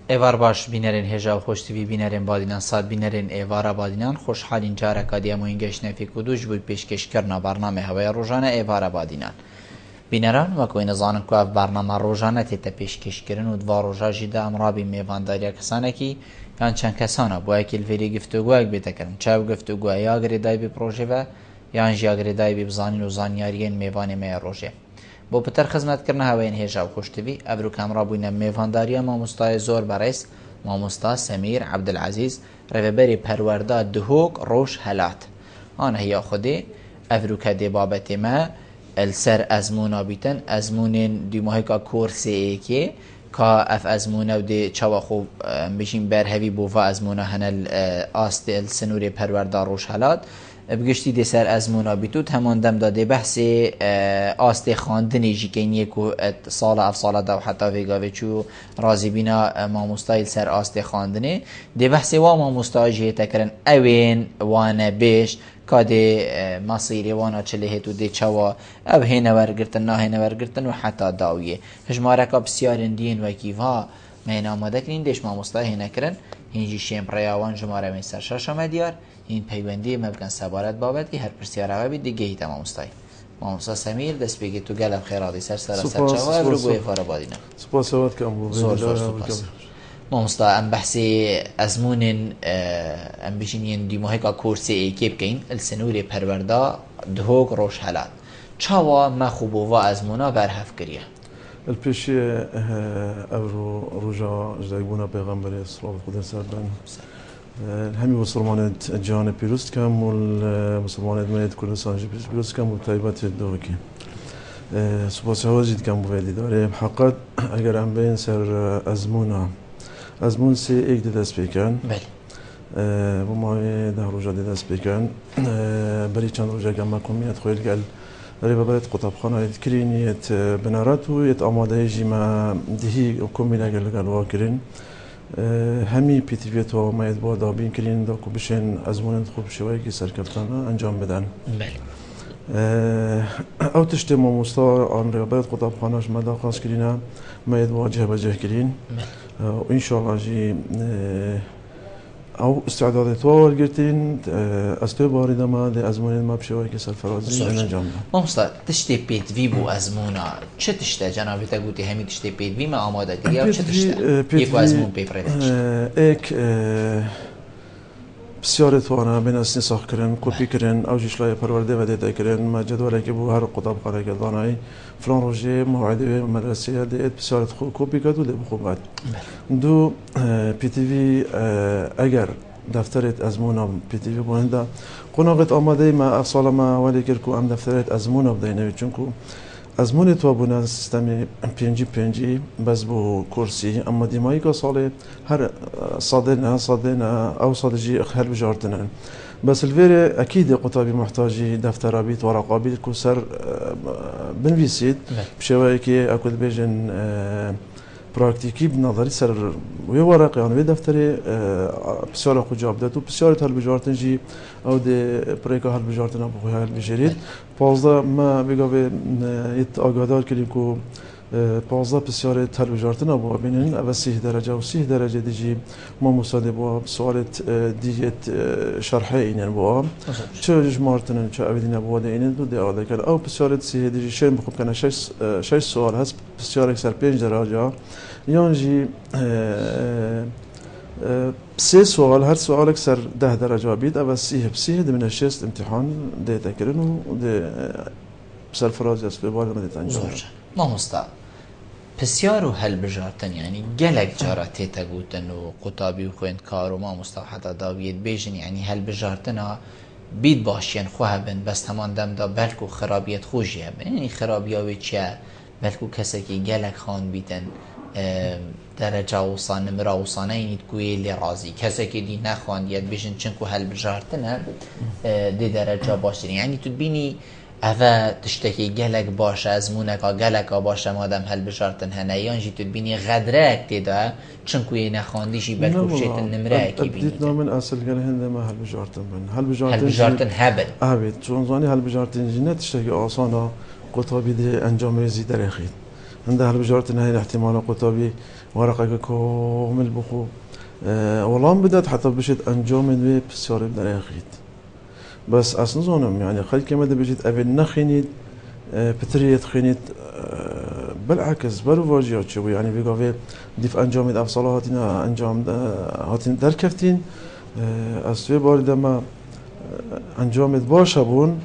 ایوار باش بینرین هجا و خوشتوی بینرین بادینان ساد بینرین ایوارا بادینان خوشحالین جاره کادی امو اینگش نفی کدوش بوی پیشکش کرنا برنامه هوای روزانه ایوارا بادینان بینران وکوی نزانن که برنامه روزانه تیتا پیشکش کرن و دوار روزا جیده امرابی میوانداریا کسانه کی یان چند کسانه بو اکیل ویری گفتگو اک بیتا کرن چاو گفتگو یا گریدای بی پروژه و یان جیا گریدای بی بزانین و زانیارین میوانه می روزه بۆ پتر خزمەتکردن هاوێن هێژا و خۆشتوی ئەبر و کامڕابووینە میێڤانداریە مامۆستای زۆر بەڕێز مامۆستا سەمیر عەبدولعەزیز ڕێڤەبەری پەروەردە دهۆک ڕۆژ هەلات ئانە هیا خودێ ئەڤر و کە دێ بابەتێمە ئەلسەر ئەزمونا بیتن ئەزمونێن دیماهێکا کۆرسەیەکێ کا ئەف ئەزمونە و دێ چاوە خۆ بژین بەرهەوی بۆڤە ئەزمونە هەنە ئاستێ ئەلسنوورێ پەروەردە ڕۆژ هەلات بگشتی دی سر ازمونا بیتود همان دم داده بحث آست خواندنی جیکنیه که سال اف سال دا و حتی ویگاوی چو رازی بینا ماموستایل سر آست خواندنی دی بحث و ماموستای جیه تکرن اوین وانه بیش که دی مصیری وانا چلیه تو دی چوا او هینه ورگرتن نه هینه ورگرتن و حتی داویه هجماره که بسیارن دین و کیوها من آماده کنین دیش ماموستای هینه کرن هینجی شیم پریاوان جماره من سر شاش آمدیار این پیوندی ممکن سبارت بابتی هر پرسیار اوی دیگه هی تمام استای ماموستا سمیر دست بگی تو گلم خیراتی سر چاوا رو بوی فارا بادینه سپاس وقت کم بود زور سپاس ماموستا ام بحثی ازمون ام بشینین دیموهی که کورسی ایکی بکین السنوری پروردا دهوگ روش حالات چاوا ما خوبو و ازمونا برهف کریه البيشي أبرو رجع جايبونا بيغمبري صلى الله عليه وسلم همي مسلمانات جهان بيروست كم والمسلمانات ميت كردستان بيروست كم وتايبات الدوكي سپاس هوازید کم بودی داره حقیقت اگر هم بین سر ازمون سه ایک دست بکن و ما ده روزا دست بکن بری چند روزا کم مکمیت خویل گل برای ببرد قطبخانه کرینیت بنارات و یت آماده جیما دهی کمیل گل واکرین همی پیتیویت و ماید با دابین کرین دا کو بشین ازمون خوب شوی کی سرکفتانه انجام بدن. او تشت ماموستا آن رباط قطبخانهش مداخل کرینه ماید واجه بجه کرین و ان شاء الله جی او استعدادات ورگرتین از تو بارید ما ده ازمون ما بشوی کی سرفرازی انجام بدن. ماموستا تشت پیت وی بو ازمونا چه تشت جنابی تا گویی همی تشت پیت وی ما آماده کردی چه تشت یک ازمون پیپرش ایک بسیار توانه بین اسنی ساخت کردن کپی کردن اوجش لای پرورده و دیتا کردن ما جدولی که بو هر قطبخانه که دانایی فلان روزی موعده مدرسه دیت بسیار خوب کپی کرد و دی خوب دو پی تی وی اگر دفترت ازمونا پی تی وی بونده قناقت آماده ما افصال ما ولی کرد ام دفترت ازمونا بدینه چون کو ازمون تو ابونا سیستم پنجی بس بو کورسی اما دیمایی که سال هر صادنا او صادجی هر بجارتنن بس الفيري اكيد قطابي محتاجي دفتر بيت ورقابي كسر بنفيسيد بشوايكي اكو بيجن براكتيكي بنظري سر وي ورق يعني دفتري بسياره خو جواب داتو بسياره هل بجارتنجي او دي بريكا هل بجارتنا بو هل بجريد پازده ما بگاوی ایت آگادار کردیم که پازده بسیار هل بجارتنا بو بینن اول 30 درجه و 30 درجه دیجی ما مصادف با سوالت دیجت شرحه اینن بو چه جمارتن چه اویدین بو اینن دو دی آده کرد او بسیار 30 دیجی شیم بخوب کنه 6 سوال هست بسیار اکثر 5 درجه یعنی سه سوال هر سوال اكثر 10 درجه بيد اول سيه من الشيست امتحان ده تكرن و ده سرفراز است به بالا مدت انجام ما مستا بسیار و هل بجارتن يعني جلك جارات تگوتن و قطابي و خوين كار و ما مستا حتى داويت بيجن يعني هل بجارتنا بيد باشين خوها بن بس تمام دم دا بلکو خرابيت خوجيه يعني خرابياوي چه بلکو کسی که جلك خان بیتن درجه اوسان نمره اوسانه اینید کوی لی رازی کسی که دی نخواندید بشن چنکو هل بجارتنه دی درجه باشترین یعنی تو بینی اوه تشتکی گلک باشه ازمونکا گلکا باشه مادم هل بجارتن هنه یانجی تو بینی غدره اکتی ده چنکوی نخواندیشی بلکو بشیتن نمره اکی بینید دیت نامن اصل گله هنده ما هل بجارتن بین هل بجارتن هبل چون زانی هل بجارتن جی نه تشتکی آسانا قطابی دی انجام زیده رخید عندها هالبجارتنا هاي الاحتمال قطابي ورقك كامل بخو والله بدأت حتى بشت أنجام من بسيار بدنا يخيد بس أصلا زونم يعني خلي كما ده بجت أبن نخينيد بتريت خينيد بالعكس برواجيات شو يعني بيقى ديف أنجام أفصالاتنا أنجام هاتين دركفتين أسوي بارد ما أنجام باش هبون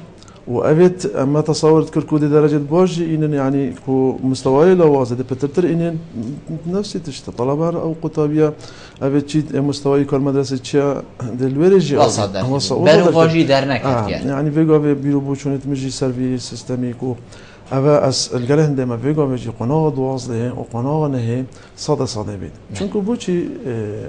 وأبيت أما تصورت كركود درجة باش إن يعني كو مستواي لوازد بترتر إن نفسي تشت طلبة أو قطابية أبيت شيء مستواي كل مدرسة شيء دلوريجي برواجي درنا يعني فيجا بيروبوشونت مجي سيرفيس سيستميكو أبا أس الجله عندما فيجا بيجي قناة دوازده وقناة نهي صادة بيت چونكو بوشي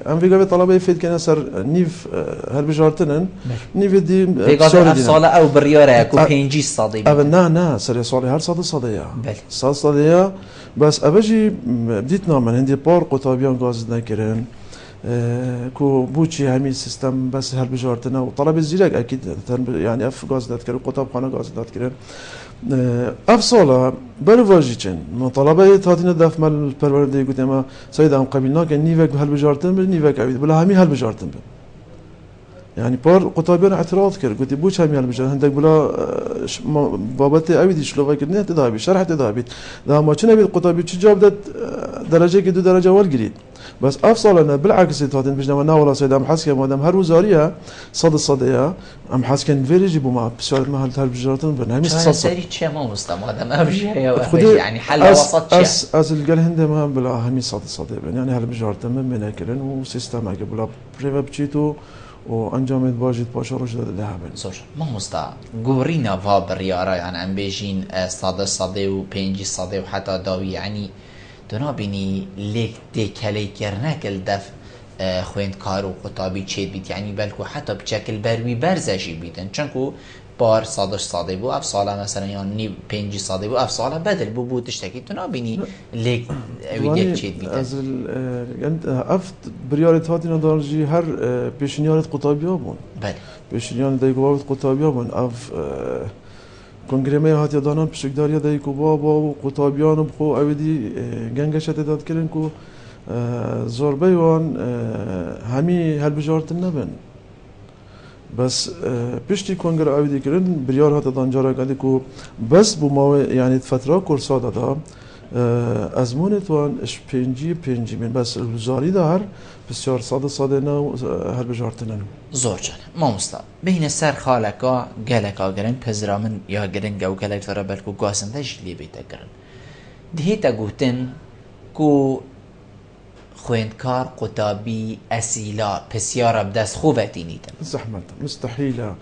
أم فيجا بطلبة يفيد كنا سر نيف هالبجارتنن نيف دي فيجا أفصالة أو بريارة كو بينجي صادة أبا نا سر صالة هل صادة صادة بس أبجي بديت نعمل عندي بار قطابيان غاز نكرن كو بوشي همي سيستم بس هالبجارتنا وطلب الزيرك أكيد يعني أف غاز نتكرن قطاب خانة غاز نتكرن افصاله برواجيچن مطالبه تاتين دف مال پرورده گوت اما سيد ام قبيلنا كان نيفك هالبجارتن نيفك عبيد بلا همي هالبجارتن يعني بار قطابيان اعتراض كر قلت بوش همي هالبجارتن عندك بلا بابت عبيد شلوفا كدني تدابي شرح تدابي دا ما كان عبيد قطابي تش جاب درجه كدو درجه والجريد بس افصل بالعكس تاتين بجنا نا ولا سيد ام حسكه مادام هر وزاريه صديه ام حسكن فيريجي بما بسؤال ما هالبجارتن بنامي سري تشي ما مستمادام ابجي يعني حل وسط اس القال هندما بلا همي صديه يعني هالبجارتن من هكرن وسيستم بلا بريفا بتشيتو وانجام باجت باشا رجل لهبن زور ما مستا غورينا فابريارا يعني ام بيجين صدي و بينجي صدي وحتى داوي يعني دونا بيني ليك دي كلي كرنك الدف خويند كارو قطابي تشيد بيت يعني بلكو حتى بشكل بروي برزشي بيتن چنكو بار صادي بو افصاله مثلا يعني بينجي صادي بو افصاله بدل بو تشتكي دونا بيني ليك ويدك تشيد بيتن از افت بريارت هاتينا دارجي هر بيشنيارت قطابي بون بله بيشنيان دايغوات قطابي بون اف کنگره هاتی دانان پشکداری دایی کو بابا و قطابیان بخو اویدی گنگش داد کردن کو زوربه وان همی هل بجارتن نبن بس پشتی کنگره اویدی کردن بریار هات دانجارا کردی کو بس بو ما يعني فتره کورسا دادا ازمونت وان اش پنجی من بس الوزاری دار بسیار ساده نه هل بجارتن زور جان ما مستا بین سر خالکا گلکا گرن پزرامن یا گرن گو گلک فرا بلکو گاسن تجلی بیتا گرن دهیتا گوتن کو خويندكار قطابي أسيلا بسيارة بدس خوفتي نيتن زحمة مستحيلة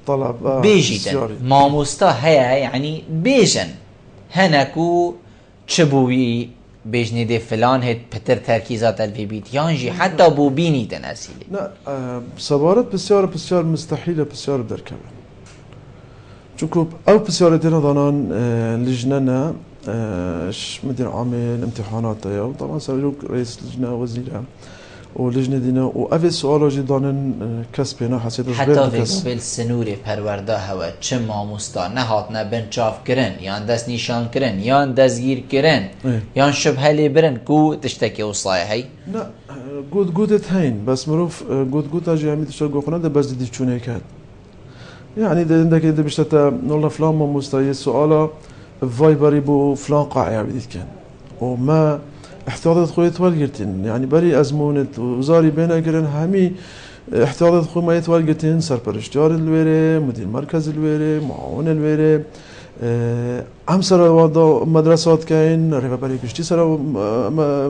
طلب بيجيتن ما مستا هيا يعني بيجن هنكو تشبوي بيجني دي فلان هيت بتر تركيزات الفيبيت يانجي حتى بو بيني تناسيلي لا سبارت بسيارة مستحيلة بسيارة بدركبه چونكو او بسيارة دينا ضانان لجننا مدير عامل امتحانات يا طبعا سألوك رئيس لجنة وزيرة ولجنة دينا وأفي سؤال جداً كسبنا حسيت حتى في السنوري پرورده هوا چه ماموستا نهاتنا بنچاف کرن یان دست نشان کرن یان دستگیر کرن یان شبه لی برن کو تشتكي وصايا هي لا قد هين بس مروف قد اجي عمي تشتغل قناه ده بس دي تشوني كات يعني ده عندك ده بشتا والله فلان ماموستا سؤاله فايبري بو فلان قاعي بديت كان وما احتياطات خويت والقرتين يعني بري أزمونت وزاري بينا قرن همي احتياطات خو ما يتوالقتين سرپرشتيار الويري مدير مركز الويري معاون الويري هم سر مدرسات كاين ريفا بري قشتي سر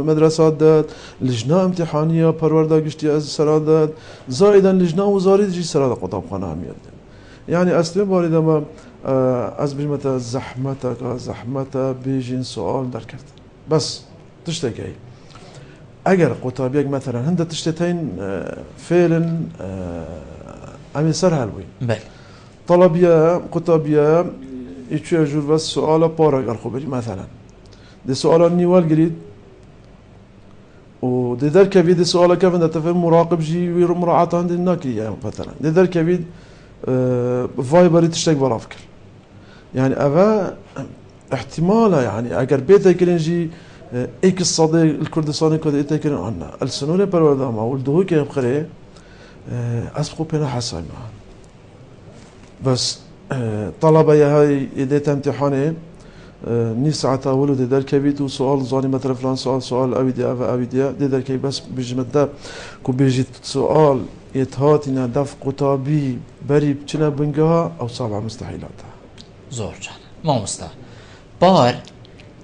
مدرسات داد لجنة امتحانية پرورده قشتي از سر داد زائدا لجنة وزاري جي سر قطاب خانه هم يدن يعني اصلا بارد ما از بجمة زحمتا بيجين سؤال در كرت بس تشتكي اگر قطابيك مثلا هند تشتتين فعلا امين سر هلوين بله طلبيا قطابيا يتشو جور بس سؤال بارا اگر خبري مثلا دي سؤال نيوال قريد و دي در كبيد دي سؤال كيف تفهم مراقب جي مراعاة عند الناكي مثلا دي در كبيد فايبر تشتك برافكر يعني أبا احتمالا يعني اگر بيتا كرنجي ايك الصدى الكردستاني كود ايتا كرن عنا السنونه برودام او الدهو كي بخري اسبقوا بينا حسايما بس طلبه هاي اديت امتحاني ني ساعة ولد در كبيت وسؤال زاني مثلا فلان سؤال أبيديا در كي بس بجمدة كو بيجي سؤال يتهاتنا دف قطابي بري بچنا بنجها أو صعبة مستحيلاتها زور جان ما مستا بار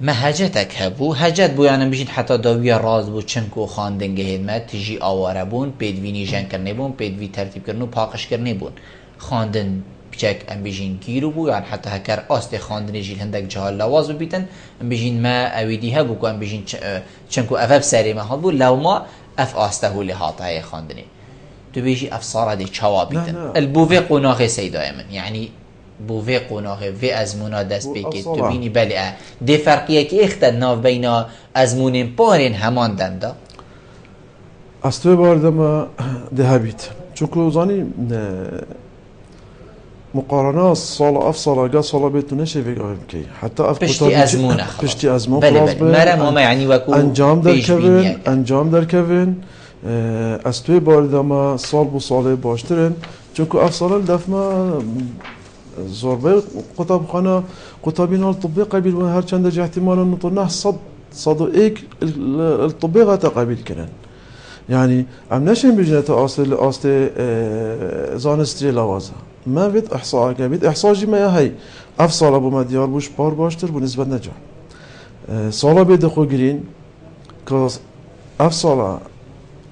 ما هجتك هبو هجت بو يعني بيجين حتى داوية راز بو چنكو خاندن گهید ما تجي آواره بون پیدوینی جن کرنه بون پیدوی ترتیب کرنو پاقش کرنه بون خاندن بچك ام بيجين كيرو بو يعني حتى هكر است خاندني جيل هندك جهال لواز بيتن ام بيجين ما اويديها بو ام بيجين چنكو افف سري ما هبو لو ما اف استه لي هاتا خاندني تو بيجي اف صار دي چوا بيتن البوفي قناخ سيدا من يعني بوفي قناخ في ازمونا دست بيكي تو بيني بلع دي فرقيه كي اختلاف بين ازمونين بارين همان دندا استو باردما ذهبت چونكو زاني مقارنة صالة أفصل جا صالة بيتنا شيء في قريب كي حتى بشتي أزمونة بشتي أزمون خلاص مرة ما يعني وكو أنجام در كفن استوي باردما صال بو صالة باشترن چونكو أفصل الدفما زوربي قطاب خانة قطابين الطبي قبيل هر چند جه احتمالا نطلنا صد ايك الطبي غاتا قبيل كرن يعني عم نشين بجنة أصل زانستري لوازه ما بيت إحصاء كبيت إحصاء جماعي هاي أفصل أبو مديار بوش بار باشتر بالنسبة نجاح صالة بيدخو جرين كلاس أفصل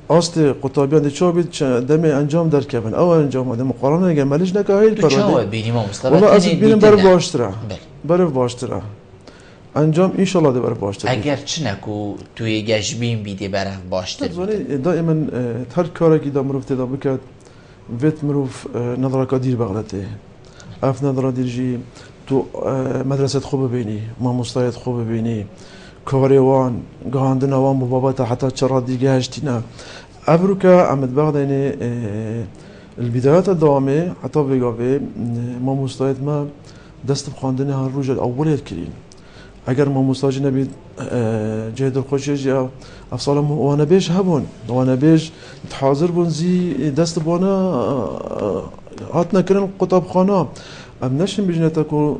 أصل قطابيان دي شو بيت دمي أنجام در كمان أو أنجام هذا مقارنة جماليش نكاهي البرودي بيني ما مستوى والله أصل بيني برف باشتره برف باشتره انجام ان شاء الله ده برف باشتر اگر چنکو توی گشبین بیده برف باشتر دائما هر کاری که دامروف تدا بکد ویت مروف نظره کدیر بغلته اف نظره دیرجی تو مدرسه خوب ببینی ما مستعد خوب ببینی کاریوان گاهندن وان بابات حتی چرا دیگه هشتینا ابروکا عمد بغدانی البدايات الدوامه حتى بيقابي ما مستعد ما دست بخواندن هر روز اوليت کرین اگر ما مستاج نبید جهد الخوشیج یا افصالم وانا بیش هبون وانا بیش حاضر بون زی دست بانا هات نکرن قطاب خانه ام نشن بجنتا کو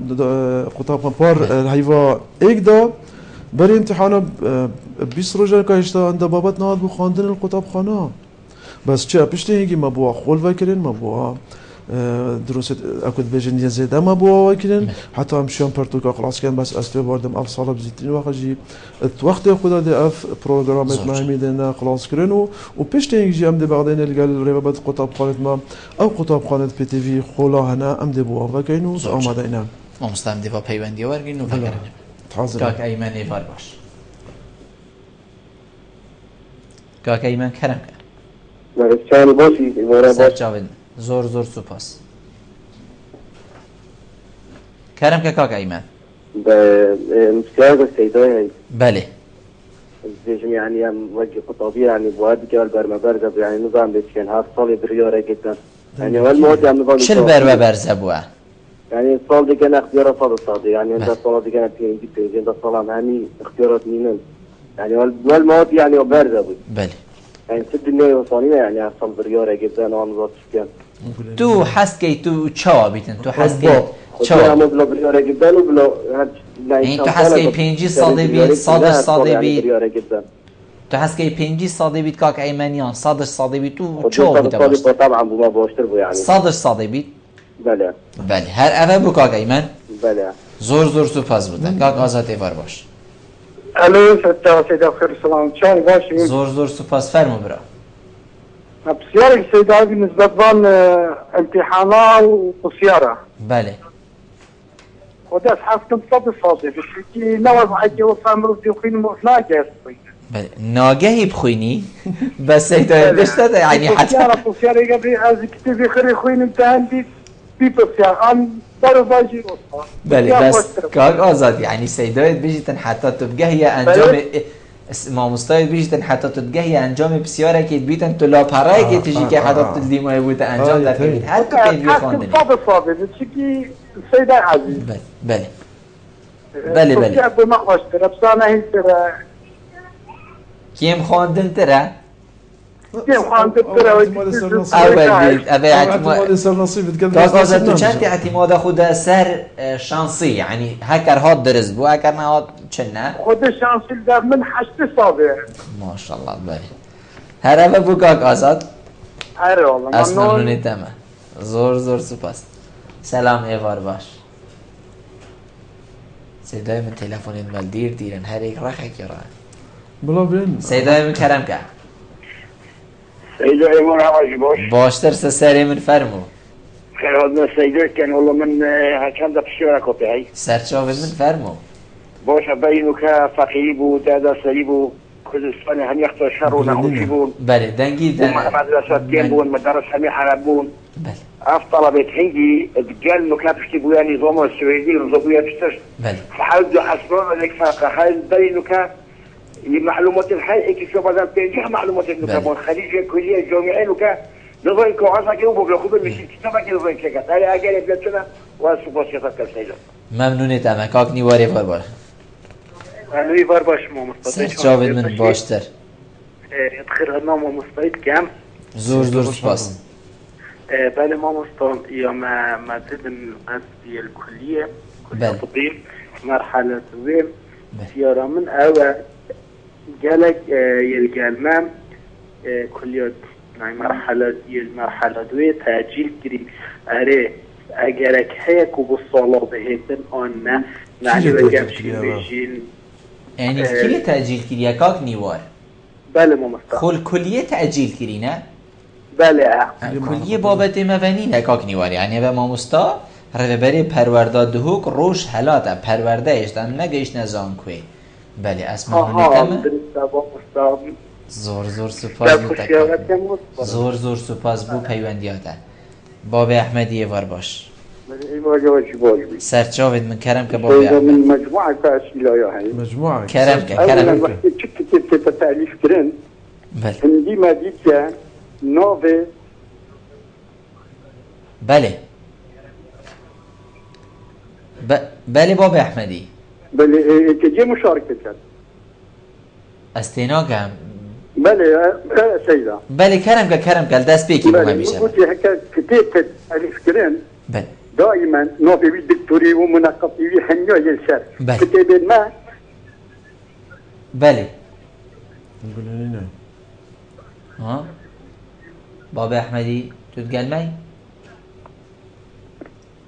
قطاب خانه بار الهیوا ایک دا برای امتحان 20 روزه که اشتا عند بابت نهاد بو خواندن القطاب خانه بس چه پشتی هنگی ما بوا خول وکرین ما بوا دروست اكد بيجن يزيد ما بوا وكلن حتى مشيون برتوكا خلاص كان بس استوي باردم اف صالب زيتين واخجي الوقت خدا دي اف بروجرامات ما ميدنا خلاص كرنو وبيش يجي ام دي بعدين القال ريبات قطاب قناه ما او قطاب قناه بي تي في خولا هنا ام دي بوا وكاينو امدينا ما مستم دي بيبندي ورغين وفكرنا كاك ايمن ايفار باش كاك ايمن كرم مرشان باشي باش زور زور سپاس کرم که کاک ایمن امتیاز السيداي بله يعني وجه خطابي يعني بوادي كال برمبرزب يعني نظام بيتشين هذا صالي بريارة جدا يعني والموت يعني نظام شل برمبرزب بوا يعني الصال دي كان اختيارات صال الصادي يعني انت الصال دي كانت بيجي انت الصال هاني اختيارات مين يعني والموت يعني برزب بله يعني سد النية وصانينا يعني الصال بريارة جدا وانظر شكيان تو حس کی تو چاوا بیتن تو حس کی چاوا بلا بريارة جدا وبلا این تو حس کی 5 ساده بیت صادش ساده بیت تو حس کی 5 ساده بیت کاک ایمانیان صادش ساده بیت تو چاوا بیت طبعا بما باشتر بو يعني صادش ساده بیت بله بله هر اول بو کاک ایمان بله زور زور سپاس بودن کاک آزاد ایوار باش الو فتاة سيدة بخير السلام شلون باشي زور زور سپاس فرمو برا بسيارة سيدة بالنسبة لنا امتحانات وسيارة بله وداس حافتم صد صادي بس كي نوع حاجة وفهم رفضي وخين مفلاجة بله ناگهی بخوینی بس سيدة دشتت يعني حتى بسيارة قبل از كتبي خير خوين امتحان بي بسيارة عن ضرب باجي وصفا بله بس كاك آزاد يعني سيدة بيجتن حتى تبقى هي انجام ما مستعد بیشتن حتی تدگهی انجام بسیاره که بیتن تو لاپرایی که تیجی که حتی تدلیمای بوده انجام در کنید هر که پیدوی خواندنی صادق چی که سیده عزیز بله بله بله ابو ما خوشتر بسانه هنتر كيم خواندن ترى كيف خان دكتور اول بيت ابي اعتماد سر نصيب تقدر تاز تو چند اعتماد خود سر شانسی يعني هكر هاد درز بو هكر نه هاد چنه خود شانسی در من 8 ساله ما شاء الله بله هر اول بو کاک آزاد اره والله اصلا ممنونی تمه زور سپاس سلام ایوار باش صدای من تلفن مال دیرن هر یک رخ کرا بلا بين صدای من کرم که سيدو ايمون عواجي باش باشتر سری من فرمو خير هذا سيدو كان والله من هكذا في الشارع كوبي سرچاوه من فرمو باش بينو كفقير بو دادا سري بو كردستان هم يخطر شر ونخوشي بون بله دنگی مدرسة كين بون مدرسة همي حرب بون بله اف طلبة هندي تقال انه كان بيشتي بويا نظام السويدي ونظامية بيشتش بله فحاولوا حسنون ذلك فاقة هاي بينو كان معلومات الحي كيف بدل تنجح معلومات انه كان خليج كليه جامعين وكان نظري كوعصا كيو بياخذ المشي كتابه كده زي كده هاي اجل بلاتنا واسوباسيات كالسيدا ممنونی تمه کاک نیواری فر باش انا يفار باش مو مستعد سرچاوه من باشتر يدخل ما مستعد كم زور سپاس بله ما مستعد يا ما مدد قصدي الكليه كليه طبيه مرحله زين سيارة من اول جالك يلقى كليات يعني مرحلة دوية تأجيل كريم أري أجرك هيك وبالصلاة بهيتن أنا يعني بجمش بيجين يعني كلية تأجيل كريا كاك نيوار بله ما مستقبل خل كلية تأجيل كرينا بله كلية بابت مبنينه كاك نيوار يعني به ما مستا رهبری پرورده دهوک روش حالاته پرورده اشتن نگیش نزان کوی بله اسم مونیتمه زور سپاس بو زور سپاس بو پیوندیاته باب احمدی وار باش سرچاوید من کرم که باب احمد من مجموعه اسئله هاي مجموعه کرم وقت كتبت تأليف كرن بله عندي ما ديك نوفي بله بله باب احمدی بله تجي مشاركة كان استیناگم بله سيدة بله کرم که دست بیکی بو همیشه قلت هكا كتبت تأليف كرن بله دائما نوفي دكتوري ومنقطي حنيا يلسر بله. كتب ما بله نقول لنا ها باب احمدی تو تقال معي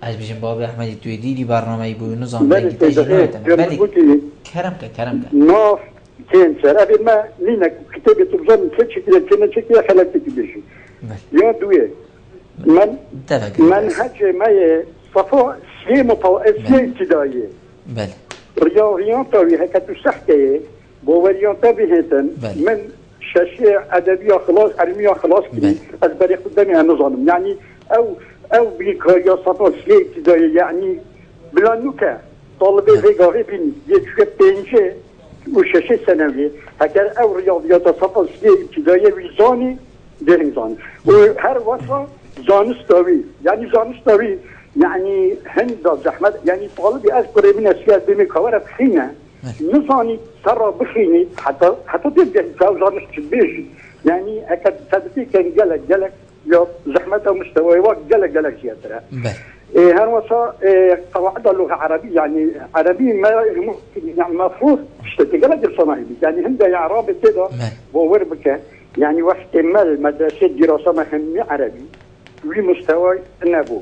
از بيجن باب احمدی توی دیدی برنامه بو نظام بله لنگی تجربه بله قلت کرم که نوف كان سر أبي ما لينا كتابة تبزن تشكي كنا تشكي خلك تكبيشي يا دوية من هج ما صفاء سي سي ابتدائية بله رياضيان طوي هكا تسحكي بوريان طبيعتن من شاشة أدبية خلاص علمية خلاص كذي أزبري قدامي النظام يعني أو بيكاريا صفاء سي ابتدائية يعني بلا نكا طالبي في غريبين يتشوف بينجي وشاشة سنوية هكذا أو رياضيات صفا سنية ابتدائية وزاني دهن زاني وهر وصفة زانستاوي يعني زانستاوي يعني هندا زحمة يعني طالبي أذكر من السياسة بمكورة بخينة نزاني سرى بخيني حتى تبدأ كاو زانست بيش يعني هكذا تدفي كان جلك يا زحمة مستوى وقت جلك سياسة هل وصا قواعد اللغة العربية يعني عربي ما يعني مفروض تشتغل الصناعي يعني هندا يا عربي كده ووربك يعني وقت ما المدرسة دراسة مهمة عربي ومستوى النبو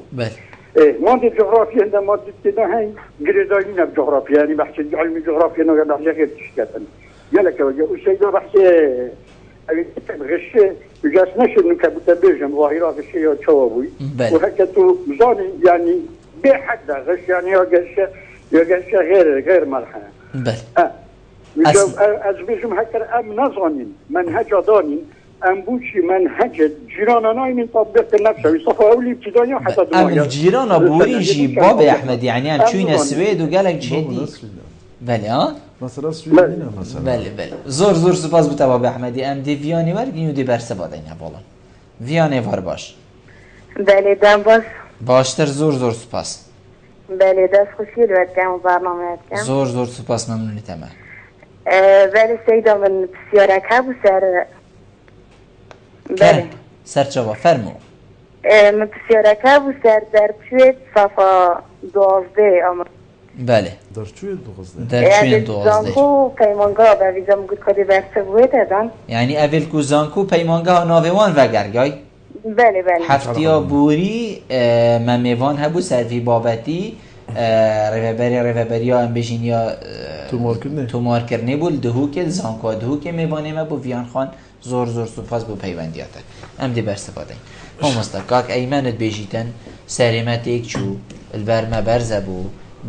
مادة جغرافيا هندا مادة كده هاي جريداينا بجغرافيا يعني بحث علم الجغرافيا نوع بحث غير تشكتن يلك وشيء بحث غش جاسناش انه كبتبيجن ظاهرة الشيء وتشوابوي وهكذا زاني يعني بحد غش يعني يقش غير مرحلة بله أزبيجم هكذا أم نظانين منهج دانين أم بوشي منهج جيرانا من تطبيق النفس ويصفى أولي ابتدائي حتى دماغي أم جيرانا بوريجي باب أحمد يعني أم شوين السويد وقالك جدي بله ها مثلا سويدنا مثلا بله زور سپاس بوده باب احمدی ام دی ویانی ورگین و دی برسه باده اینه بالا ویانی وار باش بله دم باش باشتر زور سپاس بله دست خوشی رو کم برنامه کم زور سپاس ممنونیتم. بله سیدا من بسیارک ها بو سر بله سر چوا فرمو من بسیارک ها بو سر در چوید صفا 12 اما بله در چوید 12 زانکو پیمانگاه به ویزا مگود کدی برسه بوید دادن یعنی اول کو زانکو پیمانگاه ناویوان وگرگای بله هفتیا بوری ممیوان هبو سروی بابتی ریوبری ها ام بجین یا تومار کرنه بول دهو که زانکو دهو که میوانه ما بو ویان خان زور سپاس بو پیوندیاته ام دی برستفاده هم مستقاق ایمانت بجیتن سریمت ایک چو البرمه برزه بو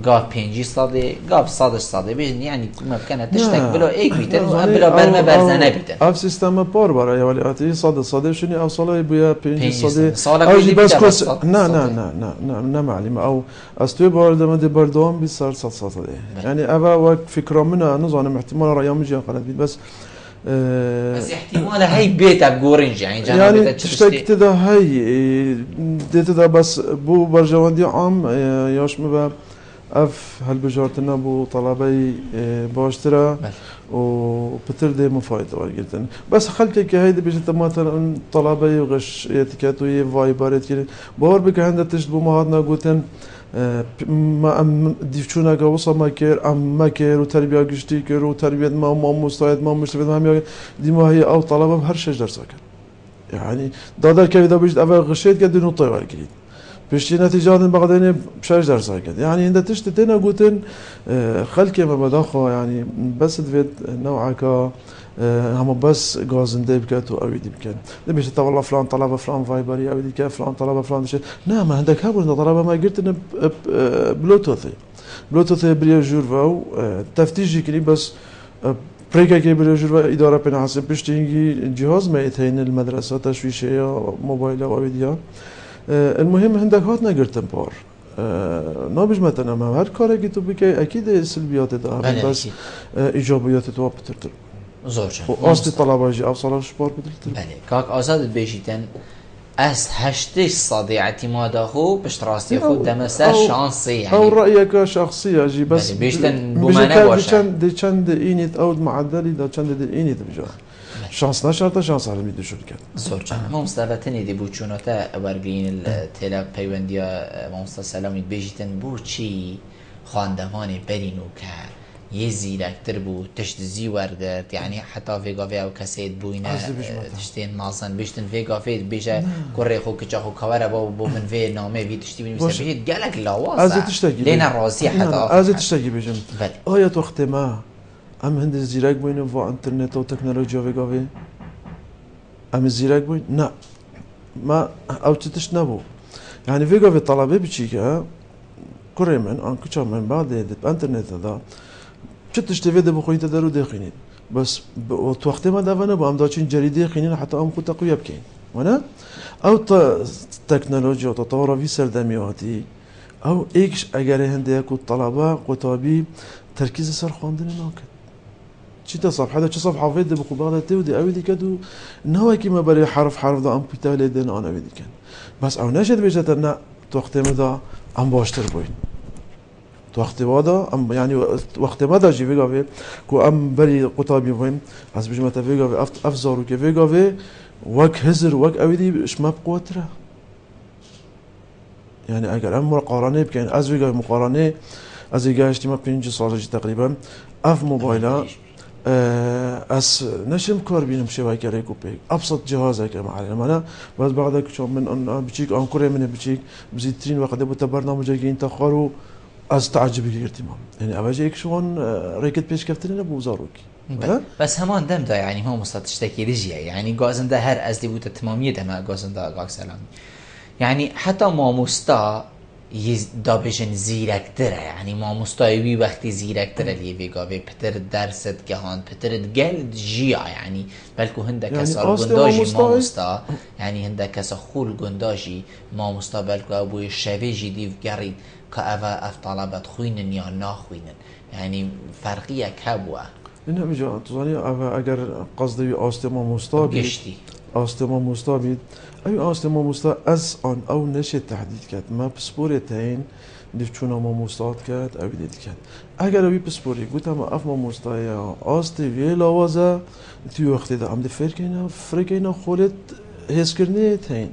گاه 5 ساده گاه 100 ساده بجن یعنی ممکنه تشتک بلا ایک بیتن و بلا برمه برزه نبیتن اف سیستم پار برای ولی آتی 100 شونی او سالای بویا 5 ساده او جی بس کس نه معلم او استوی بار دم بردوام 100 ساده یعنی اوا وقت فکر منه نظام احتمال رایام جا قرات بس احتمال هاي بيتك جورنج يعني تشتكت ده هاي ديت ده بس بو برجواندي عام ياش مبا اف هالبجارتنا بو طلبي باشترا و بتر دي مفايدة ورقتن بس خلتك هيدي بيجت مثلا طلبي وغش اتيكاتو فايبرت كده باور بك عندها تشبو مهادنا قوتن ما دیفچونا گوسا ما کر و تربیت گشتی کر و تربیت ما مستعد ما مشتبه هم دیما هي او طلبه هر شيء درس كان يعني دادر كيف ده بيجد اول غشيت قد انه طيب جديد بيشتي نتيجه بعدين بشاش درس كان يعني انت تشتتنا قوتن خلك ما بداخو يعني بس دفيت نوعك هم بس غازنده بكاتو او يدي بكان ليش والله فلان طلبه فلان فايبر او يدي كان فلان طلبه فلان شيء لا ما عندك هابل طلبه ما قلت انا بلوتوث بريا جورفاو تفتيش كني بس بريكا كي بريا جورفا اداره بين حسب بيشتيجي جهاز ما يتهين المدرسه تشويشيه موبايل او يديا المهم عندك هات نقرت بار نابج مثلا ما هر کاری که تو بکی اكيد سلبيات داره بس ايجابيات تو بترتر زور شد و آستی طلبه جی افصال شپار بدلتر بله کاک آزاد بیشیتن از 8 صادی اعتماد خو پشت راستی خو دمسر شانسی يعني او رأيك شخصية جي بس بیشتن بومانه باشه دي چند اینیت او معدلی دا چند دی اینیت بجا شانس نشرطه شانس عالمی دو شرکت زور چند ما مستفتنی دی بو چوناتا ورگین التلا پیوندیا ما مستسلامی بیشیتن بو چی خواندوانی برینو که یه زیرکتر بود تشت زی ورگرد یعنی حتی ویگاوی او کسید بوینه تشتین مازن بیشتن ویگاوی بیشه کره خو کچا خو کاره با من وی نامه وی تشتی بینیم سبیهید گلک لاوازه لینا رازی حتی از تشتگی بیشم آیت وقت ما ام هند زیرک بوینه و انترنت و تکنولوژی ویگاوی ام زیرک بوین نه ما او تشت نبو يعني ویگاوی طلبه بچی که کره من آن کچا من بعد انترنت دا تشتفي ده بخوين تدارو داخلين بس وقت ما دافنا بام داشين جريدة خينين حتى ام خود تقوية بكين وانا او تكنولوجيا وتطور في سردمياتي او ايش اگر هندي اكو طلبه قطابي تركيز سر خواندن ناكد چی تا صفحه ده چه صفحه حافظ ده بقباله تودي اوي دي كدو نهوا كيما بري حرف ده ام بيتال دين انا اوي دي كان بس او نشد بيجتنا وقت ما ده ام باشتر بوين وقت وادا ام يعني وقت ما دا جي فيغا كو ام بري قطابي وين حسب جماعه فيغا افزار وكي فيغا وك هزر وك اويدي اش ما بقوتره يعني اگر ام مقارنه بكين از فيغا مقارنه از اجتماع 5 سال تقريبا اف موبايلا اس نشم كور بينم شوي كاري كوبي ابسط جهاز هيك معلم انا بس بعدك شو من بيجيك انكوري من بيجيك بزيترين وقت ابو برنامج جايين تخارو از تعجبی گرفتیم یعنی اوجه یک شوان ریکت پیش کفتنی نبود زاروکی بس همان دم دا يعني هو مستشتكي رجيه يعني غازن ده هر از دبوت تمامیه دم غازن ده غاك سلام يعني حتى ما مستا دا بجن زیرکتره يعني ما مستایوی وقتی زیرکتره لیه ویگاوی پتر درست گهان پتر گل جیا يعني بلکو هنده کسا گنداجی ما مستا يعني هنده کسا خول گنداجی ما مستا بلکو ابوی شوی جدیو گرید که اف طلبت خوینن یا ناخوینن يعني فرقیه کبوه اینه بجا توزانی اگر قصدی آستما مستابید آستما مستابید أي أصلا ما مستا از آن او نشه تحدید کرد ما بسپورت این دیف چونا ما مستعد کرد اوی دید کرد اگر اوی پسپوری گوتم اف ما مستعیا آستی وی لاوازه تی وقتی ده عمد فرکینا خولت حس کرنه تین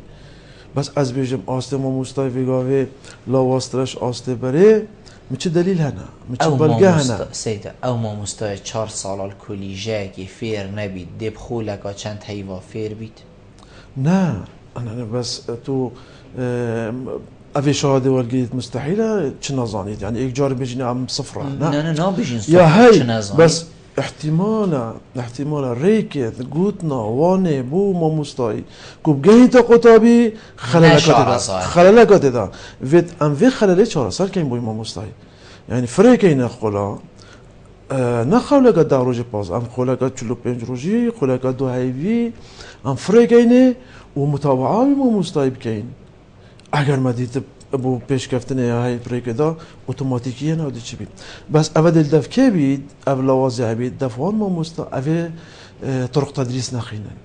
بس از بیجم آستی ما مستعی ویگاوی لاواسترش آستی بره میچه دلیل هنه میچه بلگه هنه سیده او ما مستعی 4 سال کلیجه که فیر نبید دیب خولکا چند هیوا فیر بید؟ نه انا بس تو اوی شهاده والگیت مستحيله چه نزانید يعني یک جار بيجينا عم صفرة نه بيجين يا صفرة هاي بس احتمالا ريكت قوتنا واني بو ما مستاي كوب جهيتا قطابي خلالكات دا فيت ام في خلالي چهار سال كاين بو ما مستاي يعني فريكين خلا نخولك دا روجي باز ام خولك چلو پنج روجي خولك دو هايوي ام فريكين ومتابعه ما مستاي بكاين اگر ما دید ابو پیش کفتنه های پریکدا اتوماتیکیه نه چی بید بس اول دفکه بید اول لوازه بید دفعان ما مستا اول طرق تدریس نخینن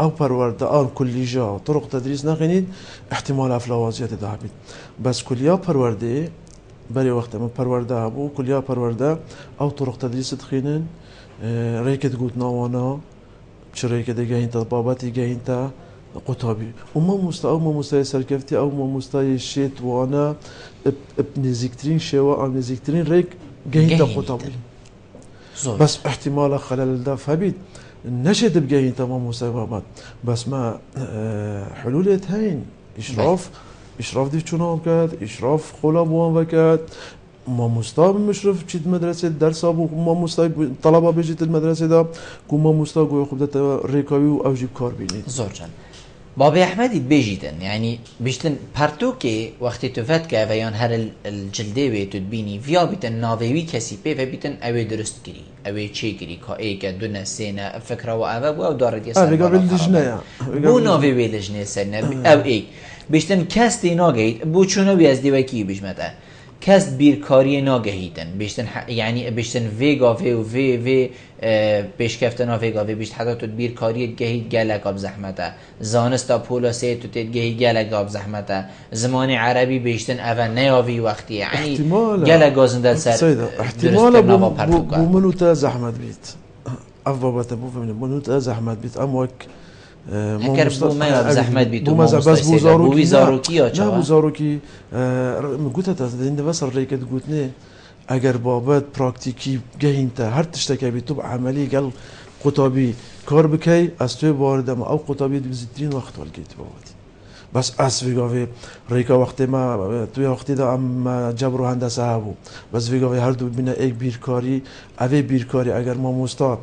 او پرورده آن کلیجا طرق تدریس نخینید احتمال اف لوازیت ده بید بس کلیا پرورده برای وقت ما پرورده ابو کلیا پرورده او طرق تدریس تخینن ریکت گوت نوانا چه ریکت دیگه این تا بابتی دیگه این تا قطابي وما مستوى سركفتي او ما مستوى شيت وانا بنزيكترين شوا او نزيكترين ريك جاينتا قطابي بس احتمال خلال ده فبيت نشد بجاينتا ما مستوى بس ما حلولت هين اشراف دي شنو كات اشراف خلاب وان وكات ما مستوى مشرف چيت مدرسه درس ابو ما مستوى طلبه بيجيت المدرسه ده كما مستوى گوي خوب ده ريكاوي او جيب كار بينيد زورجان بابي احمدي بيجيتن يعني بيجتن پرتوكي وقتی تو فت که ویان هر الجلده وی تو بینی ویا بیتن ناویوی کسی پی و بیتن اوی درست کری اوی چه کری که ایک دونه سینه فکر و اوه بو او دارد یه سر بو ناویوی لجنه سرنه او ایک بیشتن کس دی ناگهید بو چونوی از دیوکی بجمده کس بیرکاری ناگهیدن بیشتن یعنی بیشتن ویگا و وی پیشکفتنا ویگا بیشت حتی تو بیرکاری گهید گلک آب زحمته زانستا پولا سی تو تید گهید گلک آب زحمته زمان عربی بیشتن اول نیاوی وقتی یعنی گلک گازنده سر احتمالا بو منوتا زحمت بیت اف بابتا بو فهمنی منوتا زحمت بیت اموک اگر بو ما زحمت بیت بو بس بو زاروکی یا چه بو زاروکی گوته تا دنده بس ریکت گوتنه اگر بابت پراکتیکی گهینتا هر تشتکه بی تو عملی گل قطابی کار بکی از توی باردم او قطابی دوزیترین وقت والگیت بابتی بس از ویگاوی ریکا وقتی ما توی وقتی دا ام جبر و هندسه هبو بس ویگاوی هر دو بینه ایک بیرکاری اوی بیرکاری اگر ما مستا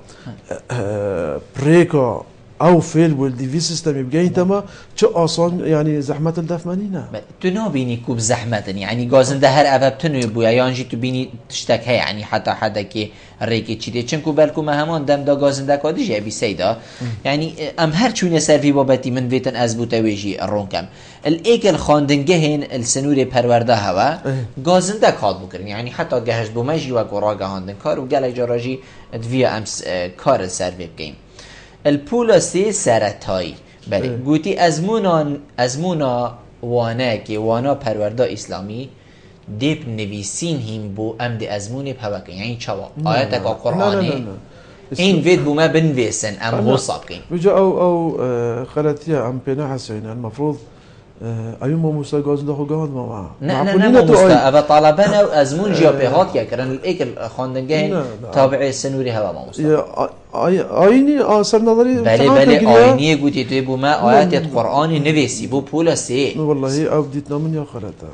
پریکا او فعل ولدي في سيستم بجاين تما چه آسان يعني زحمت الدفماني نه تو نابيني كوب زحمت يعني غازن ده هر ابتنو يبو يانجي تو بيني تشتك هي يعني حتى كي ريكي چيدي چنكو بالكو ما همان دم دا غازن ده كادي جي بي سيدا يعني ام هر چونه سرفي بابتي من ويتن ازبوتا ويجي الرونكم الايكل خاندنگهن السنور پرورده هوا غازن ده كاد بكرن يعني حتى گهش بو ماجي و غراغ هاندن كار و گله جراجي دويا امس كار سرفي بگيم الپولاستی سرطایی بله گویی ازمونا وانه که وانا پرورده اسلامی دیپ نویسین هم بو امد ازمون پوکن یعنی چوا آیت که قرآنی این وید بو ما بنویسن ام غصابکن بجا او خلطیه ام پینا حسین المفروض ايوم موسى غاز ده غاند ما نه موسى ابا طالبنا ازمون جيوبيهات يكرن الايك خاندنگه تابع السنوري هوا ما موسى ايني اثر نظري بله ايني گوتي تو بو ما ايات القران نويسي بو بولا سي والله او ديتنا من يا خلتا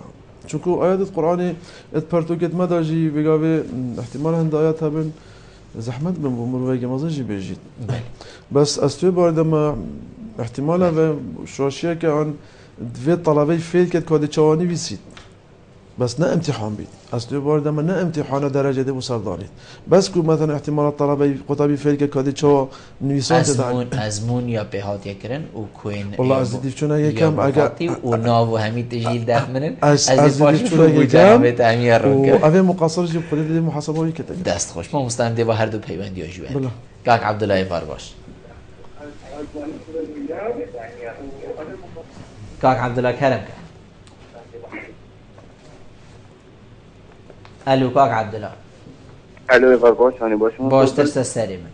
چونكو ايات القران اتبرتوكت مداجي بيغاوي احتمال هند ايات هبن زحمت بن بمروي جمازجي بيجيت بس استوي باردما احتمالا شوشيه كان دوی طلبه فیل کرد کادی چوانی بیسید بس نه امتحان بید اصلی بارد ما نه امتحان درجه ده بسردانید بس که مثلا احتمال طلبه قطبی فیل کرد کادی چوا نویسان ازمون یا بهات یکرن و کوین والله از دیف چونه یکم اگر و ناو و همین تجیل دفمنن از دیف چونه یکم و اوه مقاصر جیب خودی دی محاسبه هایی کتن دست خوش ما مستند دی با هر دو پیوندی ها جوید کاک عبدالله فارباش کاک عبدالله کرم الو کاک عبدالله الو باش هانی باش ترس سری من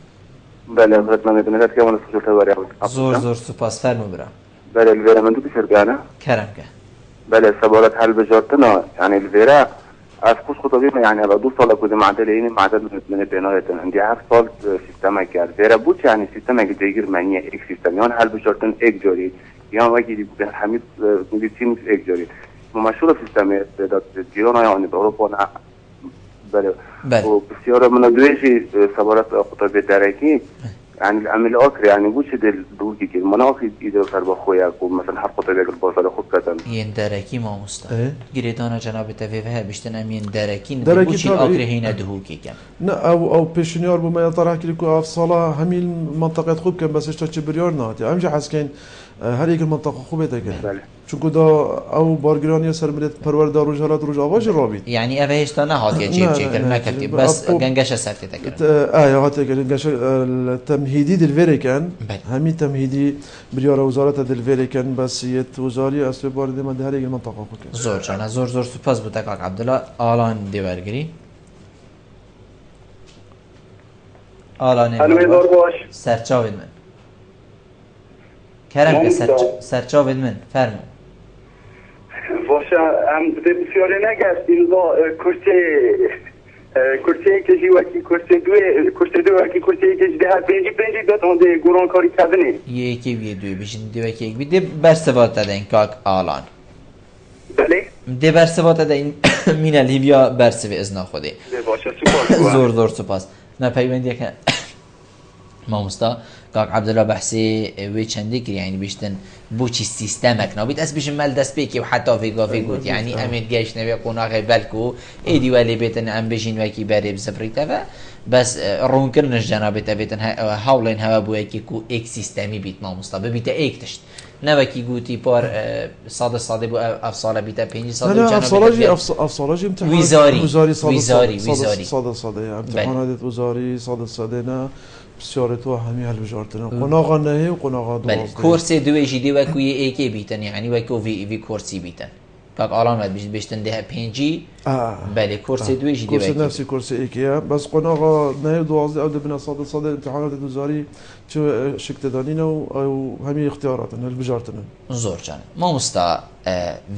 بله خدمت میکنید که من سوالات وارد زور سپاس فرمو برا بله الویرا من دوست شرگانه کرم که بله سوالات حل بجارتنا يعني الویرا از خوش خطابی يعني على 2 سال كده معدل يعني معدل من بيناتنا عندي 7 سال سيستم كار ویرا بود يعني سيستم که دیگر معنی یک سیستم یان حل بجارتن یک جاری یا وقتی به حمید میگیم یک جاری مشهور سیستم داد جیران يعني اروپا نه بله و بسیار من دویشی سوالات خطابی درکی يعني العمل آخر يعني وش دل دوقي كده مناقي إذا صار بخويا أو مثلا حرق طبيعة البصل خد كتم يندركي ما مستوى قريتانا جناب تفيفها بيشتن أم يندركين وش الآخر هنا دهوكي كم نا أو بيشنيار بما يطرح كلكو أفصلا همين منطقة خوب كم بس اشتاش بريار ناتي أمجي حسكين هر یک منطقه خوبه تکن چون کدا او بارگرانی سر ملت پروردار و جلات روز آواج رابید یعنی اوهش تا نهاد که چیپ چیکر نکردی بس گنگش سرتی تکرد هات گنگش التمهيدي دلفيريكان همي تمهيدي بريار وزارة دلفيريكان بس يت وزاري اصل بارد ما ده هر یک منطقه خوب زور جانا زور سپاس بود کاک عبدالله آلان دیورگری آلان باش سرچاوید من کرم که سرچاوید من فرمو باشه هم بسیاری نگست این دا کرسی کشی وکی کرسی دو وکی کرسی کشی ده هر پنجی داد آنده گران کاری کردنه یکی وی دوی بیشن دو وکی یک بی ده برسوات ده این کاک آلان بله؟ ده برسوات ده این مین لیبیا برسوی ازنا خوده باشه سپاس زور سپاس نه پیوندی که ما مستا کاک عبدالله بحثی وی چندی کری یعنی بیشتن بوچی سیستمک نابید از بیشن مل دست بیکی و حتی فیگود یعنی امید گیش نوی قناغی بلکو ایدی ولی بیتن ام بیشین وکی بری بزفریتا و بس رون کرنش جنابتا بیتن حولین هوا بوی که کو ایک سیستمی بیت ما مستا ببیتا ایک تشت نوکی گوتی پار ساده بو افصاله بیتا پینجی ساده لا افصالاجي امتحان وزاري صاده امتحانات وزاري صاده نه بسیار تو همی حل بجارتنا قناغا نهی و قناغا دوازده بله کورس دوی جدی و کوی ایکی بیتن یعنی و کو وی کورسی بیتن کاک آلان ود بیشتن ده پنجی بله کورس دوی جدی کورس نفسی کورس ایکیه بس قناغا نهی دوازده او دبنا صاده امتحانات وزاری چه شکل دانین و همی اختیاراتن حل بجارتنا زور جان ما مستا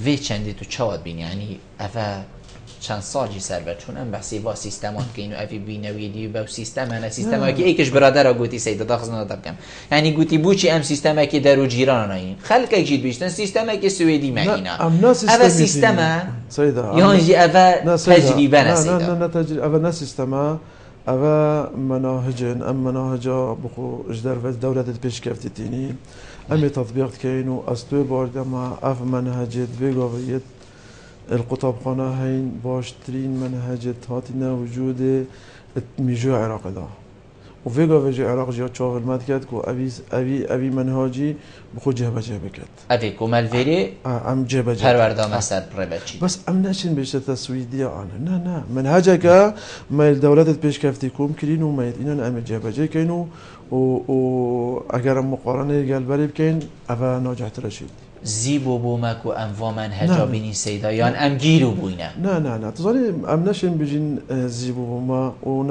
وی چندی تو چاد بین یعنی افا چند سالی سر بر چون ام بحثی با سیستمات که اینو افی بینویدی با سیستم انا سیستم که ایکش برادر گوتی سید داخل ندادم کم یعنی گوتی بوچی ام سیستم که درو جیران این خلق اجید بیشتن سیستم که سوئدی ماینا اول سیستم سیدا یعنی اول تجربه نسیدا نه تجربه اول نه سیستم اول مناهجا بخو اجدار و دولت پیش کفتینی ام تطبیق کینو استو باردما اف منهجت وگاویت القطابخانه هين باشترين منهجت هاتنا وجود ميجو عراق ده وفيجا عراق جا شغل مدكت كو أبي منهاجي بخو جهبة كت أبي كمال فيري أم جهبة هروردا مسار بربتشي بس أم نشين بيش تسويدية أنا نا منهجك ما الدولة بيش كفتيكم كلين وما يدينا أم جهبة كينو و أجر مقارنة قال بالي بكين أبا ناجحت رشيد زیبو بومک و ام وامن هجابینی سیدا یان ام گیرو بوینه نه تظاهری ام نشین بجین زیبو بوما و